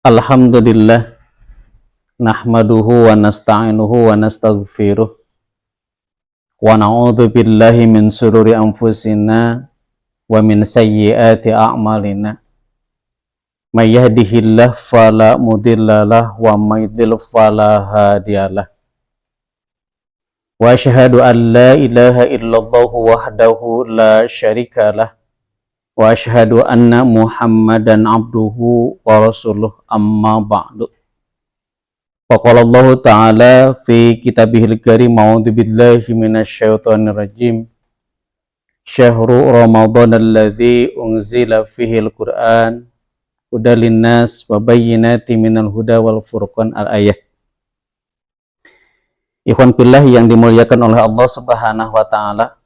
Alhamdulillah nahmaduhu wa nasta'inuhu wa nastaghfiruh wa na'udzu billahi min sururi anfusina wa min sayyiati a'malina may yahdihillahu fala mudhillalah wa may yudhlil fala hadiyalah wa asyhadu an la ilaha illallah wahdahu la syarikalah wa asyhadu anna Muhammadan abduhu wa rasuluh amma ba'du. Faqala Allah Ta'ala fi kitabihil karim a'udzu billahi minasyaitonir rajim. Syahrul Ramadan alladzi unzila fihil Qur'an hudal linnas wa bayyinatin minal huda wal furqan al-ayah. Ikhwan fillah yang dimuliakan oleh Allah Subhanahu wa taala.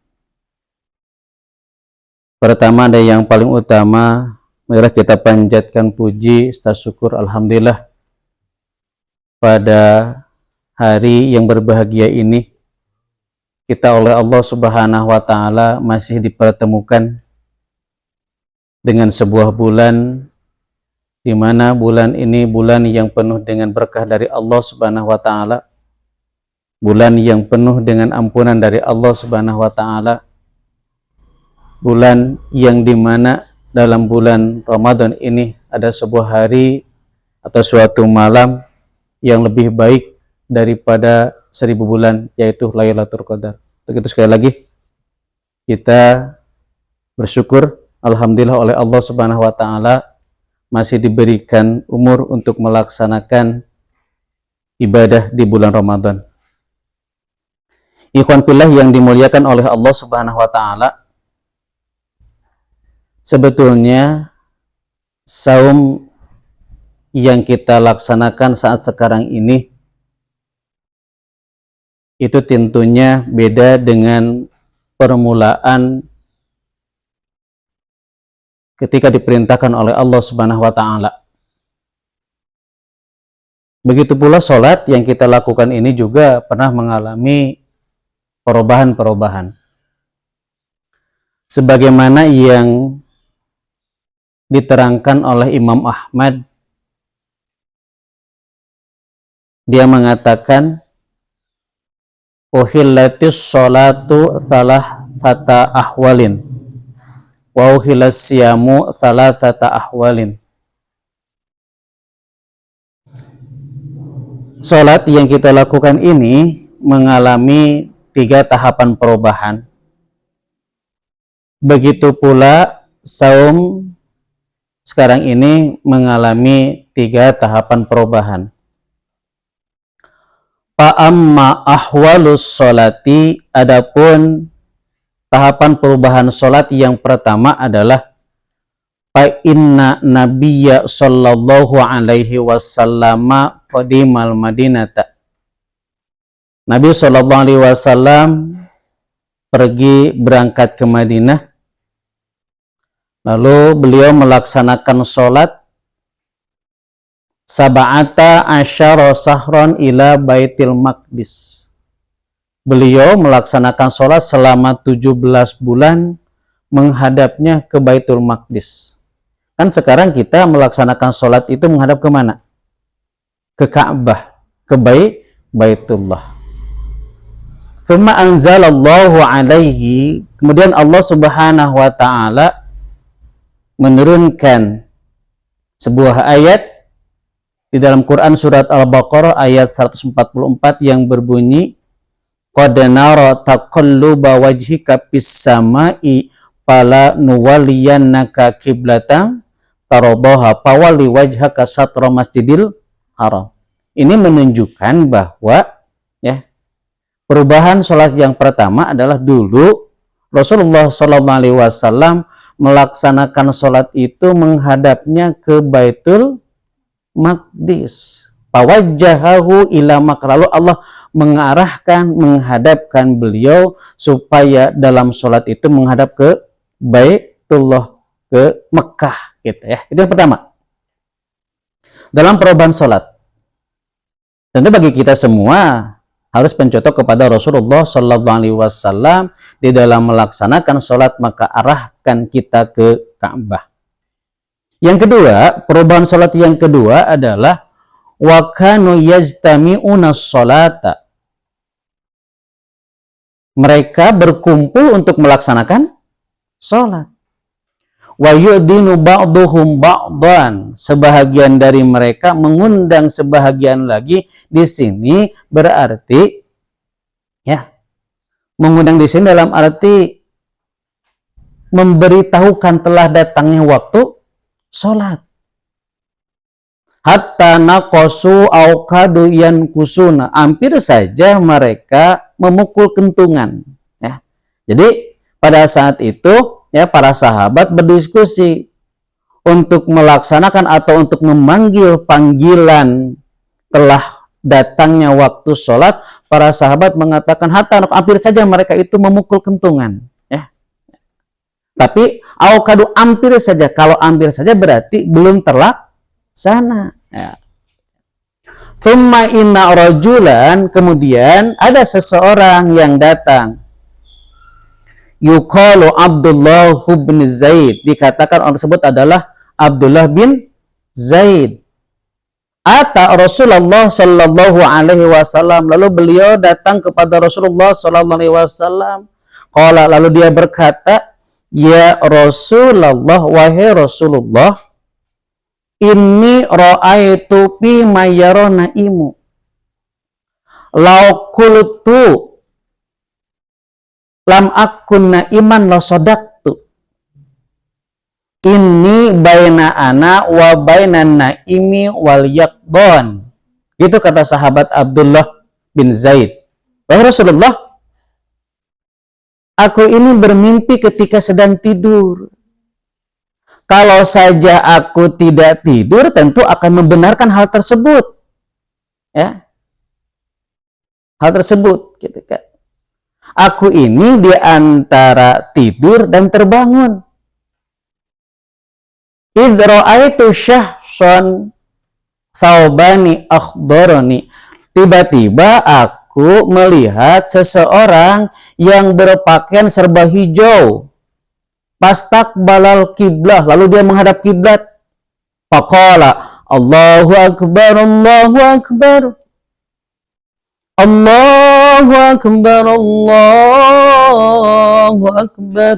Pertama dan yang paling utama, marilah kita panjatkan puji serta syukur alhamdulillah pada hari yang berbahagia ini kita oleh Allah Subhanahu wa taala masih dipertemukan dengan sebuah bulan di mana bulan ini bulan yang penuh dengan berkah dari Allah Subhanahu wa taala, bulan yang penuh dengan ampunan dari Allah Subhanahu wa taala, bulan yang dimana dalam bulan Ramadan ini ada sebuah hari atau suatu malam yang lebih baik daripada 1000 bulan, yaitu Lailatul Qadar. Untuk itu sekali lagi kita bersyukur alhamdulillah oleh Allah Subhanahu wa taala masih diberikan umur untuk melaksanakan ibadah di bulan Ramadan. Ikhwan fillah yang dimuliakan oleh Allah Subhanahu wa taala, sebetulnya saum yang kita laksanakan saat sekarang ini itu tentunya beda dengan permulaan ketika diperintahkan oleh Allah Subhanahu wa taala. Begitu pula sholat yang kita lakukan ini juga pernah mengalami perubahan-perubahan. Sebagaimana yang diterangkan oleh Imam Ahmad, dia mengatakan uhillatis sholatu thalathata ahwalin wa uhillas siyamu thalathata ahwalin. Sholat yang kita lakukan ini mengalami 3 tahapan perubahan. Begitu pula saum sekarang ini mengalami 3 tahapan perubahan. Fa'amma ahwalus sholati, adapun tahapan perubahan sholat yang pertama adalah fa'inna nabiyya sallallahu alaihi wasallama qadimal madinata. Nabi sallallahu alaihi wasallam pergi berangkat ke Madinah, lalu beliau melaksanakan sholat sab'ata asyara sahron ila Baitil Maqdis. Beliau melaksanakan sholat selama 17 bulan menghadapnya ke Baitul Maqdis. Kan sekarang kita melaksanakan sholat itu menghadap ke mana? Ke Ka'bah, ke Baitullah. Tsumma anzalallahu alaihi, kemudian Allah Subhanahu wa taala menurunkan sebuah ayat di dalam Quran surat Al-Baqarah ayat 144 yang berbunyi qad nara taqalluba wajhika fis samai fala nuwalliyannaka qiblatan taradaha fawalli wajhaka syatra masjidil haram. Ini menunjukkan bahwa perubahan sholat yang pertama adalah dulu Rasulullah SAW melaksanakan sholat itu menghadapnya ke Baitul Maqdis. Pawajjahahu ila Makkah. Lalu Allah menghadapkan beliau supaya dalam sholat itu menghadap ke Baitullah, ke Mekah, gitu ya. Itu yang pertama. Dalam perubahan sholat, tentu bagi kita semua harus mencontoh kepada Rasulullah SAW di dalam melaksanakan sholat, maka arahkan kita ke Ka'bah. Yang kedua, perubahan sholat yang kedua adalah wa kanu yajtami'una sholata. Mereka berkumpul untuk melaksanakan sholat. Wa yu'dinu ba'duhum ba'dan. Sebahagian dari mereka mengundang sebahagian lagi. Di sini berarti ya, mengundang di sini dalam arti memberitahukan telah datangnya waktu sholat. Hatta naqasu au kadu yankusuna. Hampir saja mereka memukul kentungan. Ya. Jadi pada saat itu ya, para sahabat berdiskusi untuk melaksanakan atau untuk memanggil panggilan telah datangnya waktu sholat. Para sahabat mengatakan hampir saja mereka itu memukul kentungan, ya. Tapi awkadu hampir saja. Kalau hampir saja berarti belum terlaksana, ya. Thumma inna rajulan, kemudian ada seseorang yang datang. Yuqalu Abdullah bin Zaid, dikatakan orang tersebut adalah Abdullah bin Zaid. Ata Rasulullah sallallahu alaihi wasallam, lalu beliau datang kepada Rasulullah sallallahu alaihi wasallam. Qala, lalu dia berkata, ya Rasulullah, wahai Rasulullah, inni ra'aitu fi mayyarona imu. Lau qultu lam akunna iman la sadaqtu. Ini baina ana wa bainan naimi wal yaqdon. Itu kata sahabat Abdullah bin Zaid. Wahai Rasulullah, aku ini bermimpi ketika sedang tidur. Kalau saja aku tidak tidur, tentu akan membenarkan hal tersebut. Ya. Hal tersebut gitu kan. Aku ini di antara tidur dan terbangun. Idh ra'aitu syahsan thawbani akhbarani. Tiba-tiba aku melihat seseorang yang berpakaian serba hijau. Fastaqbalal kiblah, lalu dia menghadap kiblat. Faqala, Allahu akbar, Allahu akbar. Allahu akbar, Allahu akbar.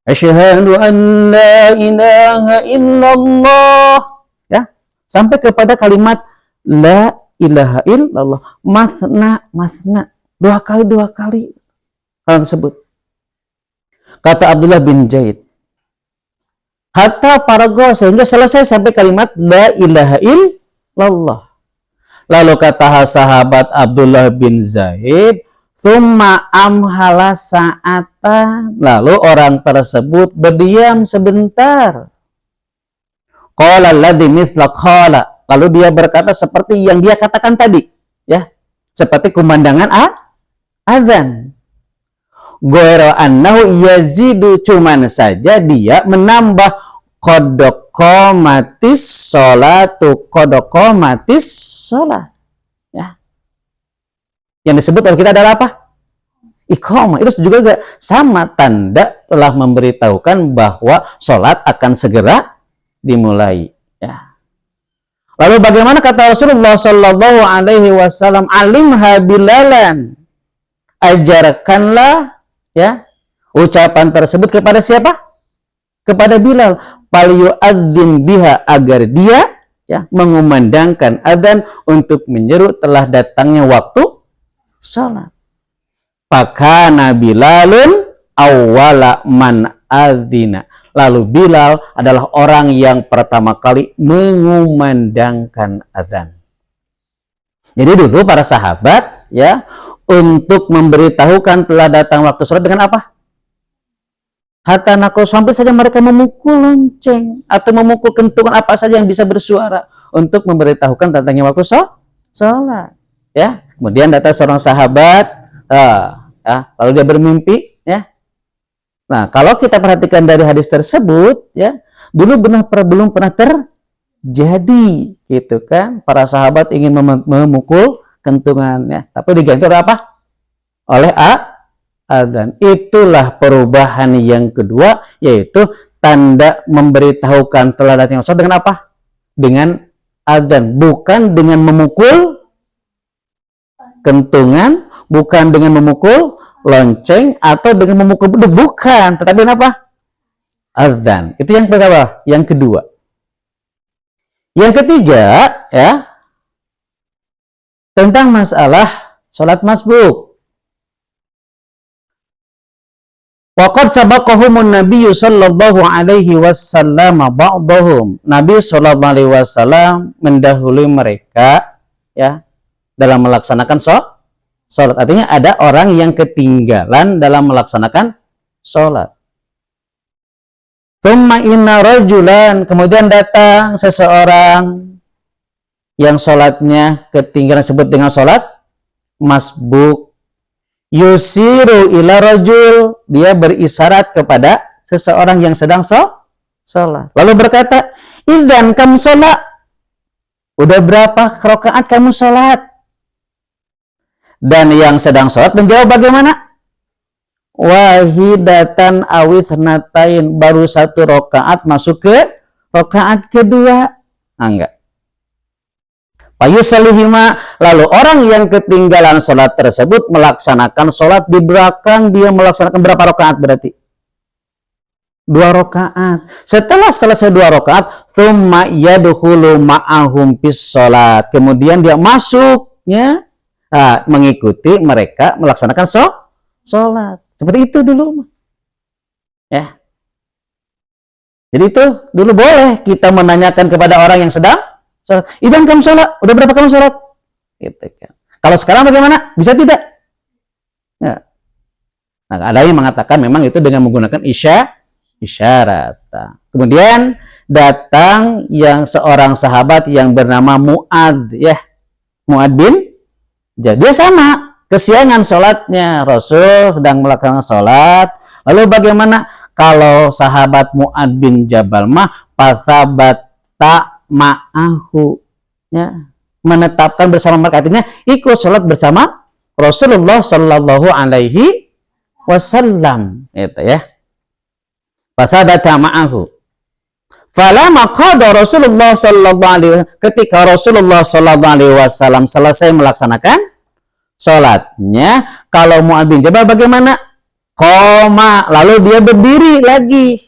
Asyhadu an la ilaha illallah. Ya, sampai kepada kalimat la ilaha illallah. Masna, masna. Dua kali. Hal tersebut. Kata Abdullah bin Zaid. Hatta parago, sehingga selesai sampai kalimat la ilaha illallah. Lalu kata sahabat Abdullah bin Zaid, thumma amhala sa'atan. Lalu orang tersebut berdiam sebentar. Qala alladhi mithla qala. Lalu dia berkata seperti yang dia katakan tadi, ya. Seperti kumandangan azan. Ghairu annahu yazidu, cuman saja dia menambah qad qamatis sholatu, qad qamatis sholat. Ya. Yang disebut oleh kita adalah apa? Iqamah. Itu juga sama, tanda telah memberitahukan bahwa sholat akan segera dimulai. Ya. Lalu bagaimana kata Rasulullah Sallallahu Alaihi Wasallam, alimha bilalan, ajarkanlah ya ucapan tersebut kepada siapa? Kepada Bilal. Falyu'adzin biha, agar dia ya mengumandangkan adzan untuk menyeru telah datangnya waktu salat. Fakana Bilalun awwala man adzina. Lalu Bilal adalah orang yang pertama kali mengumandangkan adzan. Jadi dulu para sahabat ya untuk memberitahukan telah datang waktu salat dengan apa? Hatta naqul, sampai saja mereka memukul lonceng atau memukul kentungan apa saja yang bisa bersuara untuk memberitahukan datangnya waktu salat. Ya, kemudian datang seorang sahabat, lalu dia bermimpi, ya. Nah, kalau kita perhatikan dari hadis tersebut, ya, dulu belum pernah terjadi, gitu kan? Para sahabat ingin memukul kentungan, ya, tapi diganti oleh apa? Oleh adzan. Itulah perubahan yang kedua, yaitu tanda memberitahukan telah datang sholat dengan apa? Dengan adzan, bukan dengan memukul kentungan, bukan dengan memukul lonceng atau dengan memukul beduk, bukan, tetapi apa? Adzan. Itu yang pertama. Yang kedua. Yang ketiga, ya, tentang masalah sholat masbuk. Waqad sabaqahumun nabiyyu sallallahu alaihi wasallam ba'dahum. Nabi sallallahu alaihi wasallam mendahului mereka, ya, dalam melaksanakan sholat. Artinya ada orang yang ketinggalan dalam melaksanakan sholat. Tsumma inna rajulan, kemudian datang seseorang yang sholatnya ketinggalan, sebut dengan sholat masbuk. Yusiru ila rajul, dia berisyarat kepada seseorang yang sedang sholat. Lalu berkata, idzan kam sholat, udah berapa rakaat kamu sholat? Dan yang sedang sholat menjawab bagaimana? Wahidatan awithnatain, baru 1 rakaat masuk ke rakaat kedua. Enggak. Fayusallihima, lalu orang yang ketinggalan sholat tersebut melaksanakan sholat di belakang, dia melaksanakan berapa rakaat berarti? 2 rakaat. Setelah selesai 2 rakaat, tsumma yadkhulu ma'ahum fis sholat, kemudian dia masuknya mengikuti mereka melaksanakan sholat. Seperti itu dulu, ya. Jadi itu dulu boleh kita menanyakan kepada orang yang sedang sholat, idzan kamu sholat, udah berapa kamu sholat? Gitu kan. Kalau sekarang bagaimana? Bisa tidak? Ya. Nah, ada yang mengatakan memang itu dengan menggunakan isyarat. Kemudian datang yang seorang sahabat yang bernama Mu'ad, ya, Mu'ad bin, jadi dia sama, kesiangan sholatnya, Rasul sedang melaksanakan sholat. Lalu bagaimana kalau sahabat Mu'ad bin Jabal mah pathabat ma'ahu, ya, menetapkan bersama mereka, artinya ikut sholat bersama Rasulullah Sallallahu Alaihi Wasallam, itu ya. Fasabata ma'ahu. Falamma qada Rasulullah Sallallahu Alaihi Wasallam, ketika Rasulullah Sallallahu Alaihi Wasallam selesai melaksanakan sholatnya, kalau Mu'ad bin Jabal bagaimana? Qoma, lalu dia berdiri lagi,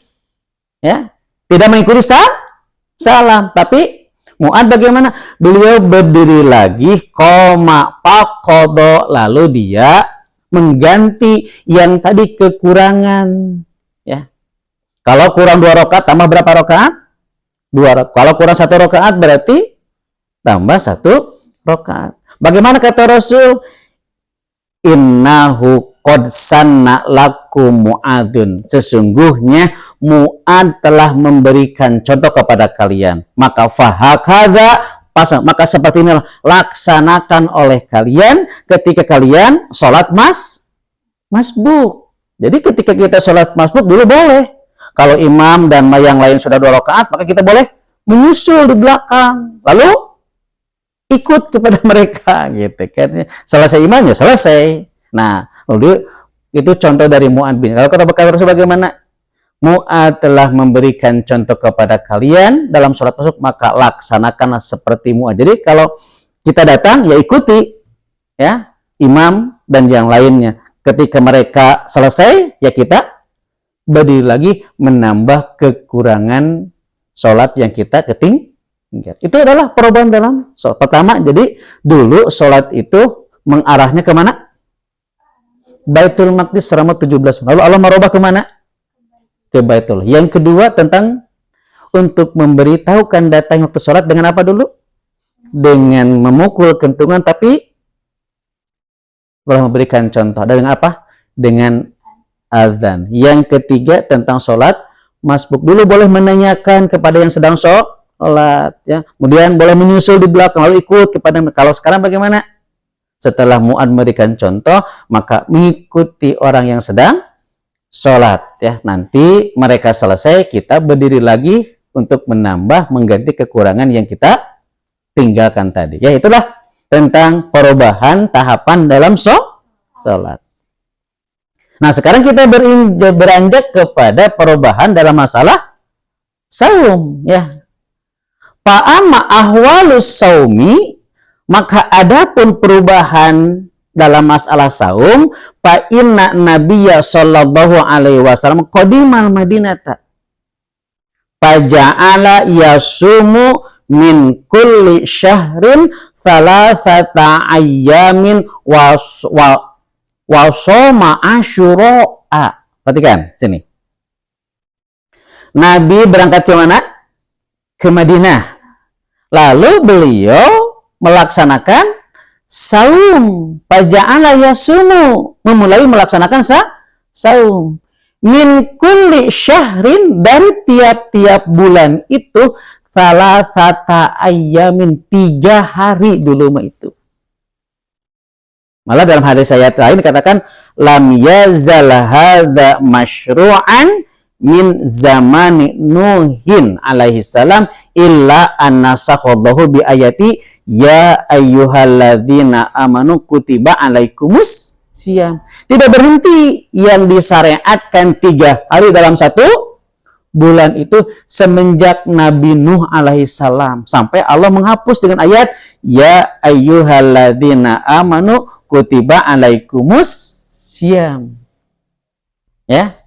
ya, tidak mengikuti salam, tapi Mu'ad bagaimana? Beliau berdiri lagi, qoma faqada, lalu dia mengganti yang tadi kekurangan, ya. Kalau kurang 2 rakaat tambah berapa rakaat? 2 rakaat. Kalau kurang 1 rakaat berarti tambah 1 rakaat. Bagaimana kata Rasul? Innahu qad sanna lakum Mu'adun, sesungguhnya Mu'ad telah memberikan contoh kepada kalian, maka fahakadha, maka seperti inilah laksanakan oleh kalian ketika kalian sholat masbuk. Jadi ketika kita sholat masbuk dulu boleh, kalau imam dan yang lain sudah 2 rakaat, maka kita boleh menyusul di belakang, lalu ikut kepada mereka, gitu kan. Selesai imamnya selesai. Nah, lalu itu contoh dari Mu'ad bin. Kalau kata Rasul bagaimana? Mu'ad telah memberikan contoh kepada kalian dalam sholat masbuk, maka laksanakanlah seperti Mu'ad. Jadi kalau kita datang, ya ikuti, ya, imam dan yang lainnya. Ketika mereka selesai, ya kita berdiri lagi menambah kekurangan sholat yang kita ketinggalan. Itu adalah perubahan dalam sholat. Pertama, jadi dulu sholat itu mengarahnya kemana? Baitul Maqdis selama 17. Lalu Allah merubah kemana? Ke Baitul. Yang kedua tentang untuk memberitahukan datang waktu sholat dengan apa dulu? Dengan memukul kentungan, tapi telah memberikan contoh. Dengan apa? Dengan azan. Yang ketiga tentang sholat masbuk, dulu boleh menanyakan kepada yang sedang sholat, ya. Kemudian boleh menyusul di belakang lalu ikut kepada. Kalau sekarang bagaimana? Setelah Mu'ad memberikan contoh, maka mengikuti orang yang sedang sholat, ya. Nanti mereka selesai, kita berdiri lagi untuk menambah, mengganti kekurangan yang kita tinggalkan tadi. Ya, itulah tentang perubahan tahapan dalam sholat. Nah, sekarang kita beranjak kepada perubahan dalam masalah saum, ya. Fa'amma ahwalus saumi, maka adapun perubahan dalam masalah saum, fa inna nabiyya sallallahu alaihi wasallam qadimal madinata faja'ala yasumu min kulli syahrin thalathata ayyamin wa soma asyura'a. Perhatikan sini. Nabi berangkat ke mana? Ke Madinah. Lalu beliau melaksanakan saum. Faja'ala yasumu, memulai melaksanakan saum. Min kulli syahrin, dari tiap-tiap bulan itu, salasata ayyamin, 3 hari dulu mah itu. Malah dalam hadis ayat lain katakan lam yazal hadza masyru'an min zamani Nuhin alaihi salam illa annasakhallahu bi ayati ya ayyuhalladzina amanu kutiba alaikumus siyam. Tidak berhenti yang disyariatkan 3 hari dalam 1 bulan itu semenjak Nabi Nuh alaihi salam sampai Allah menghapus dengan ayat ya ayyuhalladzina amanu kutiba alaikumus siyam. Ya.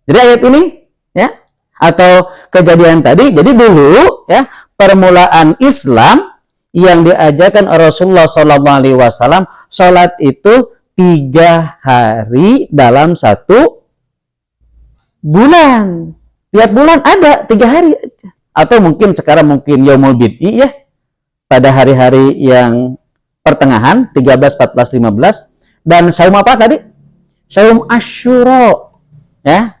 Jadi ayat ini, ya, atau kejadian tadi, jadi dulu, ya, permulaan Islam yang diajarkan Rasulullah SAW, sholat itu 3 hari dalam 1 bulan. Tiap bulan ada 3 hari, atau mungkin sekarang mungkin Yaumul Bid'i, ya, pada hari-hari yang pertengahan 13, 14, 15, dan saum apa tadi? Saum Asyura, ya.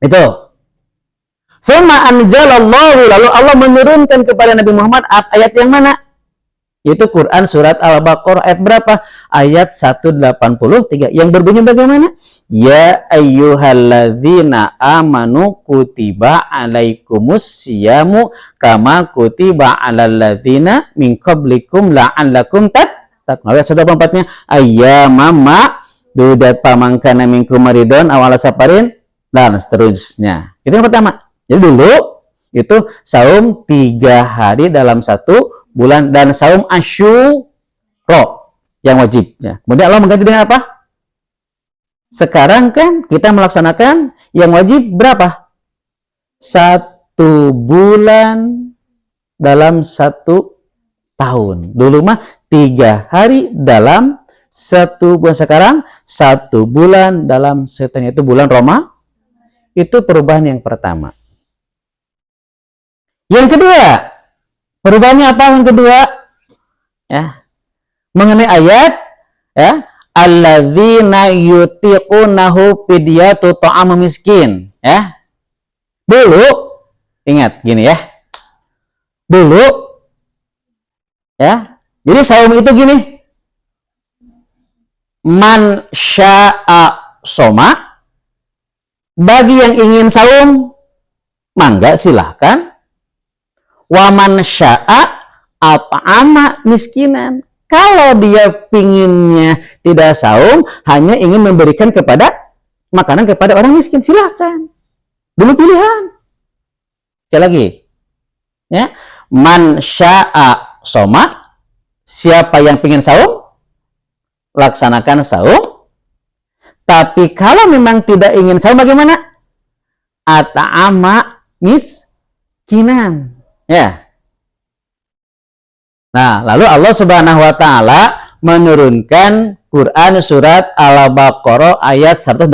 Itu. Tsumma anzalallahu, lalu Allah menurunkan kepada Nabi Muhammad ayat yang mana? Itu Quran surat Al-Baqarah ayat berapa? Ayat 183 yang berbunyi bagaimana? Ya ayyuhalladzina amanu kutiba alaikumus siyamu kama kutiba alal ladzina min qablikum la'allakum tattaqun. Ayat 184-nya ayyamama dudat pamangkana minkum maridon awala saparin dan seterusnya. Itu yang pertama. Jadi dulu itu saum 3 hari dalam 1 bulan dan saum Asyura yang wajibnya. Kemudian Allah mengganti dengan apa? Sekarang kan kita melaksanakan yang wajib berapa? 1 bulan dalam 1 tahun. Dulu mah 3 hari dalam 1 bulan. Sekarang 1 bulan dalam setahun, itu bulan Roma. Itu perubahan yang pertama. Yang kedua, perubahannya apa yang kedua? Ya. Mengenai ayat, ya, alladzina yutiqunahu fidyatu ta'am miskin, ya. Dulu ingat gini, ya. Dulu, ya. Jadi saum itu gini. Man syaa soma, bagi yang ingin saum, mangga silahkan. Waman sya'a at'ama miskinan. Kalau dia pinginnya tidak saum, hanya ingin memberikan kepada makanan kepada orang miskin, silahkan. Dulu pilihan. Sekali lagi. Ya. Man sya'a soma, siapa yang ingin saum, laksanakan saum. Tapi kalau memang tidak ingin saum bagaimana? At'ama miskinan. Ya. Nah, lalu Allah Subhanahu wa taala menurunkan Quran surat Al-Baqarah ayat 185.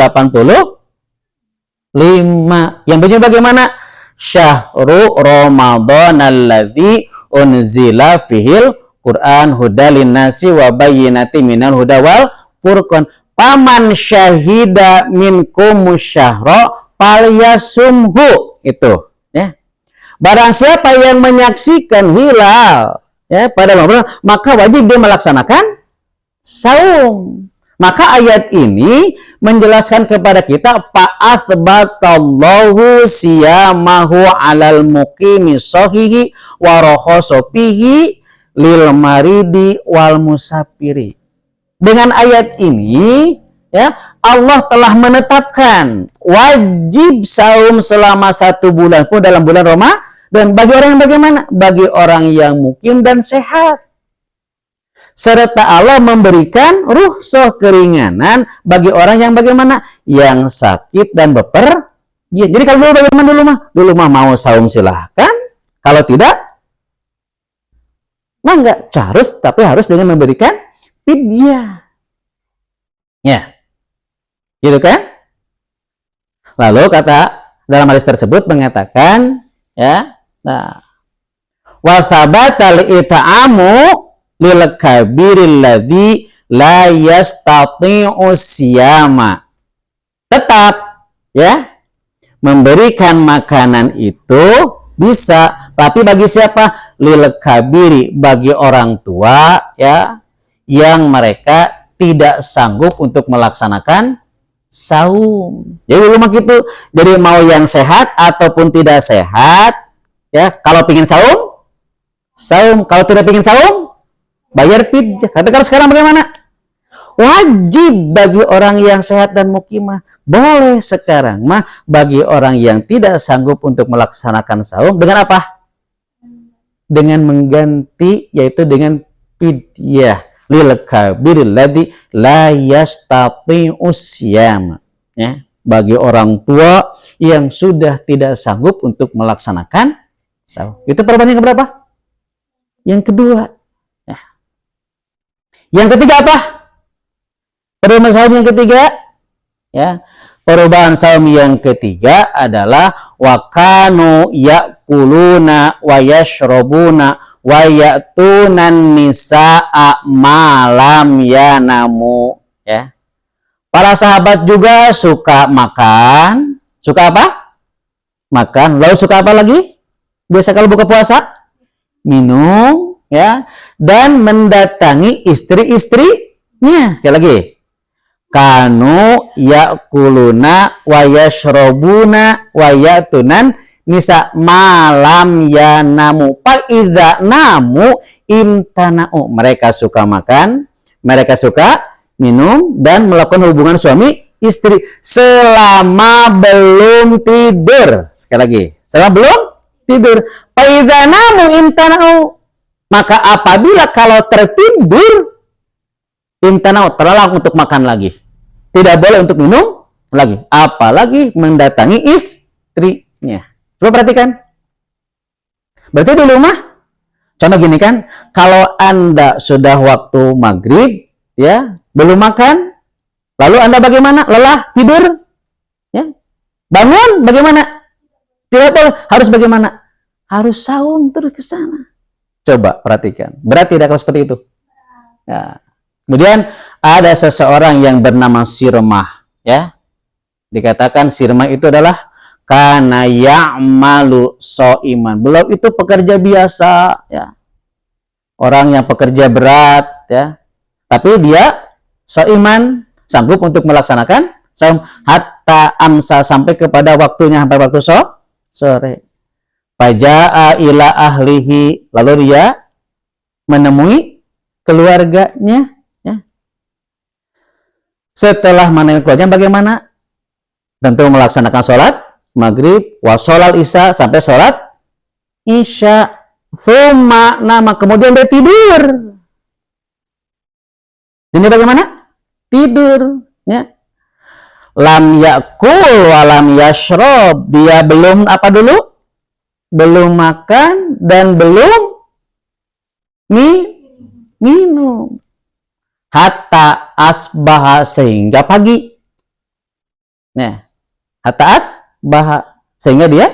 Yang bunyi bagaimana? Syahrul Ramadan alladzi unzila fihil Quran hudalin nasi wa bayyinatin minal huda wal furqan. Paman syahida minkum syahra falyasumhu. Itu, ya. Barang siapa yang menyaksikan hilal, ya, pada Ramadan, maka wajib dia melaksanakan saum. Maka ayat ini menjelaskan kepada kita fa'athbatallahu siyamahu 'alal muqimi shahihi wa rakhasopihi lil maridi wal musafiri. Dengan ayat ini ya, Allah telah menetapkan wajib saum selama 1 bulan pun dalam bulan Ramadan bagi orang yang bagaimana? Bagi orang yang mukim dan sehat. Serta Allah memberikan rukhsah keringanan bagi orang yang bagaimana? Yang sakit dan bepergian. Jadi kalau dulu bagaimana dulu mah? Dulu mah mau saum silahkan. Kalau tidak, mah enggak harus, tapi harus dengan memberikan fidyah. Ya. Gitu kan? Lalu kata dalam hadis tersebut mengatakan, ya, nah, wa thabata al-it'amu lil kabiril ladzi la yastati'u siyama. Tetap, ya, memberikan makanan itu bisa, tapi bagi siapa? Lil kabiri, bagi orang tua, ya, yang mereka tidak sanggup untuk melaksanakan saum. Jadi dulu mah gitu. Jadi mau yang sehat ataupun tidak sehat, ya, kalau pingin saum, saum. Kalau tidak pingin saum, bayar fidyah. Tapi kalau sekarang bagaimana? Wajib bagi orang yang sehat dan mukimah. Boleh sekarang mah bagi orang yang tidak sanggup untuk melaksanakan saum dengan apa? Dengan mengganti, yaitu dengan fidyah. Lil kabiril ladzi la yastati'u siyam, ya, bagi orang tua yang sudah tidak sanggup untuk melaksanakan saum. Itu perubahan yang keberapa? Yang kedua, ya. Yang ketiga apa? Perubahan saum yang ketiga, ya. Perubahan saum yang ketiga adalah wa kanu yakuluna wa yashrabuna wa ya'tunan nisaa malam yanamu, ya. Para sahabat juga suka makan. Suka apa? Makan. Lalu suka apa lagi? Biasa kalau buka puasa? Minum, ya. Dan mendatangi istri-istrinya. Sekali lagi. Kanu yakuluna wa yashrabuna wa ya'tunan nisa malam ya namu fa iza namu imtana'u. Mereka suka makan, mereka suka minum dan melakukan hubungan suami istri selama belum tidur. Sekali lagi, selama belum tidur. Fa iza namu imtana'u. Maka apabila kalau tertidur, imtana'u, terlarang untuk makan lagi. Tidak boleh untuk minum lagi, apalagi mendatangi istrinya. Coba perhatikan. Berarti di rumah, contoh gini kan, kalau Anda sudah waktu maghrib, ya, belum makan, lalu Anda bagaimana? Lelah, tidur, ya, bangun, bagaimana? Tidak boleh, harus bagaimana? Harus saum terus ke sana. Coba perhatikan. Berat tidak kalau seperti itu? Ya. Kemudian ada seseorang yang bernama Sirmah, ya. Dikatakan Sirmah itu adalah kana ya'malu so'iman. Beliau itu pekerja biasa, ya. Orang yang pekerja berat, ya. Tapi dia so'iman, sanggup untuk melaksanakan saum hatta amsa, sampai kepada waktunya, sampai waktu sore. Faja'a ila ahlihi, lalu dia menemui keluarganya, ya. Setelah menemui keluarganya bagaimana? Tentu melaksanakan sholat maghrib, wasolal isya, sampai sholat isya, thumma nama, kemudian dia tidur. Ini bagaimana? Tidur, ya. Lam yakul walam yashrob, dia belum apa dulu? Belum makan dan belum minum. Hatta asbaha, sehingga pagi. Nah, hatta asbaha, sehingga dia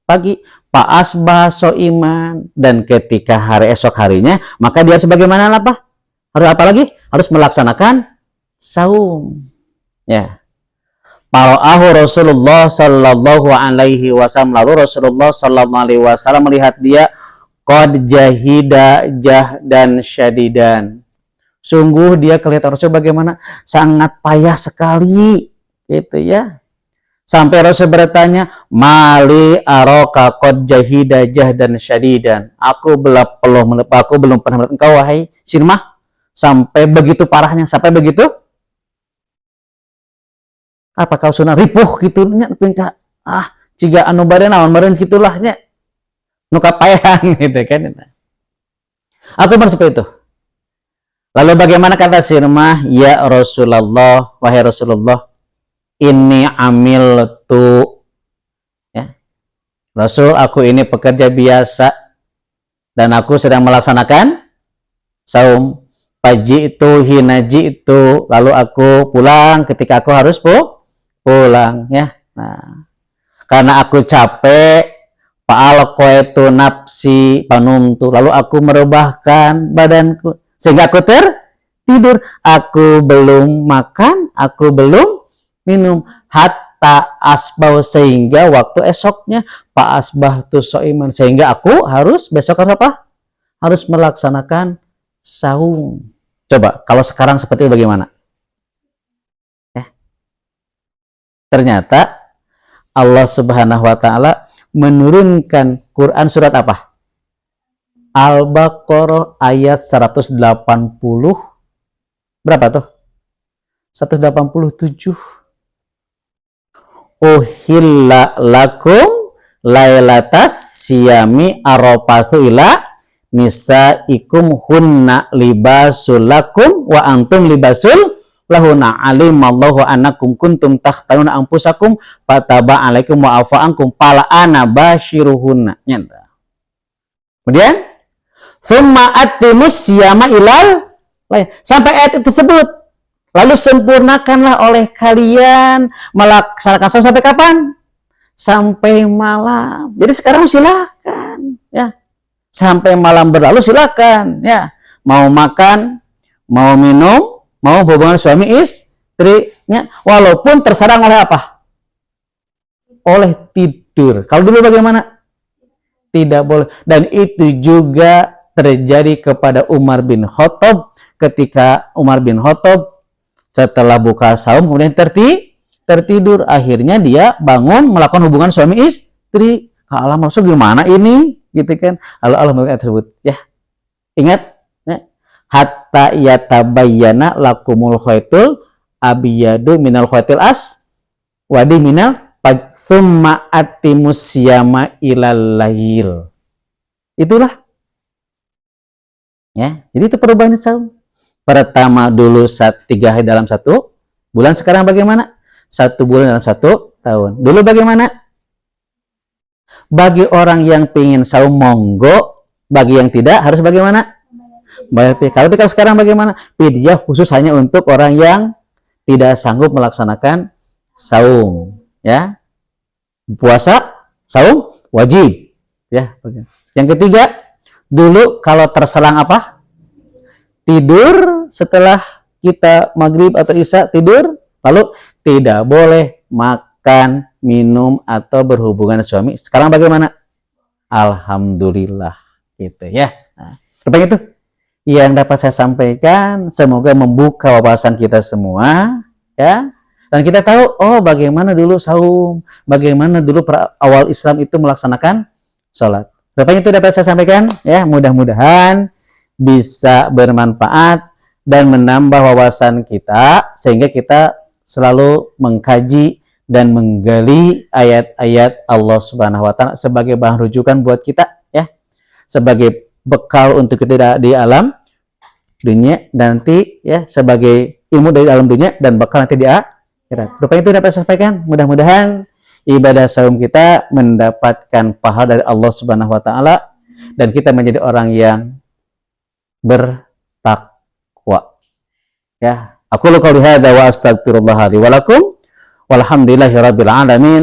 pagi. Pa asbaha so'iman, dan ketika hari esok harinya, maka dia harus bagaimana apa? Harus apa lagi? Harus melaksanakan saum. Ya. Para'ahu Rasulullah sallallahu alaihi wasallam, lalu Rasulullah sallallahu alaihi wasallam melihat dia qad jahida jahdan syadidan. Sungguh dia kelihatan Rasul bagaimana? Sangat payah sekali, gitu ya. Sampai Rasul bertanya, mali aroka qad jahida jahdan syadidan. Aku belum pernah melihat engkau, wahai Sirmah, sampai begitu parahnya, sampai begitu apa kau sunah ripuh gitu nya ciga anu bade naon meureun kitulah nya nu kapaehan gitu kan. Aku seperti itu. Lalu bagaimana kata Sirmah? Ya Rasulullah, wahai Rasulullah, ini amil tu, ya Rasul, aku ini pekerja biasa dan aku sedang melaksanakan saum. Paji itu, hinaji itu, lalu aku pulang ketika aku harus pulang, ya. Nah, karena aku capek, fa'al qaitu nafsi panumtu, lalu aku merebahkan badanku sehingga aku tertidur. Aku belum makan, aku belum minum hatta asbah, sehingga waktu esoknya fa asbahtu shaiman, sehingga aku harus besok apa? Harus melaksanakan saum. Coba kalau sekarang seperti itu bagaimana? Ternyata Allah Subhanahu wa taala menurunkan Quran surat apa? Al-Baqarah ayat 180. Berapa tuh? 187. Uhilla lakum lailatas siyami arafatu ila nisaikum hunna libasul lakum wa antum libasul lahuna alimallahu annakum kuntum takhtanuna anfusakum fataba alaikum wa afa ankum fala ana basyiruhunna. Nyata. Kemudian thumma atimus siyama ilal sampai ayat itu tersebut. Lalu sempurnakanlah oleh kalian melaksanakan saum sampai kapan? Sampai malam. Jadi sekarang silakan, ya. Sampai malam berlalu silakan, ya. Mau makan, mau minum, mau hubungan suami istrinya, walaupun terserang oleh apa? Oleh tidur. Kalau dulu bagaimana? Tidak boleh. Dan itu juga terjadi kepada Umar bin Khattab, ketika Umar bin Khattab setelah buka saum kemudian tertidur, akhirnya dia bangun melakukan hubungan suami istri. Allah maksud gimana ini? Gitu kan. Allah tersebut, ya. Ingat, ya. Hatta yatabayyana lakumul khaitul abyadu minal khaitil aswadi minal thumma atimus siyama ilal lail. Itulah. Ya, jadi itu perubahan saum. Pertama dulu 3 hari dalam 1 bulan, sekarang bagaimana? 1 bulan dalam 1 tahun. Dulu bagaimana? Bagi orang yang pengen saum monggo, bagi yang tidak harus bagaimana? Bayar fidyah. Kalau sekarang bagaimana? Fidyah khusus hanya untuk orang yang tidak sanggup melaksanakan saum, ya. Puasa, saum wajib, ya. Yang ketiga, dulu kalau terselang apa? Tidur setelah kita maghrib atau isya, tidur, lalu tidak boleh makan, minum atau berhubungan suami. Sekarang bagaimana? Alhamdulillah, gitu, ya. Nah, seperti itu yang dapat saya sampaikan. Semoga membuka wawasan kita semua, ya. Dan kita tahu, oh bagaimana dulu saum, bagaimana dulu awal Islam itu melaksanakan sholat. Berapa itu dapat saya sampaikan, ya. Mudah-mudahan bisa bermanfaat dan menambah wawasan kita, sehingga kita selalu mengkaji dan menggali ayat-ayat Allah Subhanahu wa taala sebagai bahan rujukan buat kita, ya. Sebagai bekal untuk kita di alam dunia nanti, ya, sebagai ilmu dari alam dunia dan bekal nanti di akhirat. Rupanya itu dapat saya sampaikan. Mudah-mudahan ibadah saum kita mendapatkan pahala dari Allah Subhanahu wa taala dan kita menjadi orang yang bertakwa, ya. Aku qouli hadza wa astaghfirullah li wa lakum walhamdulillahirabbil alamin.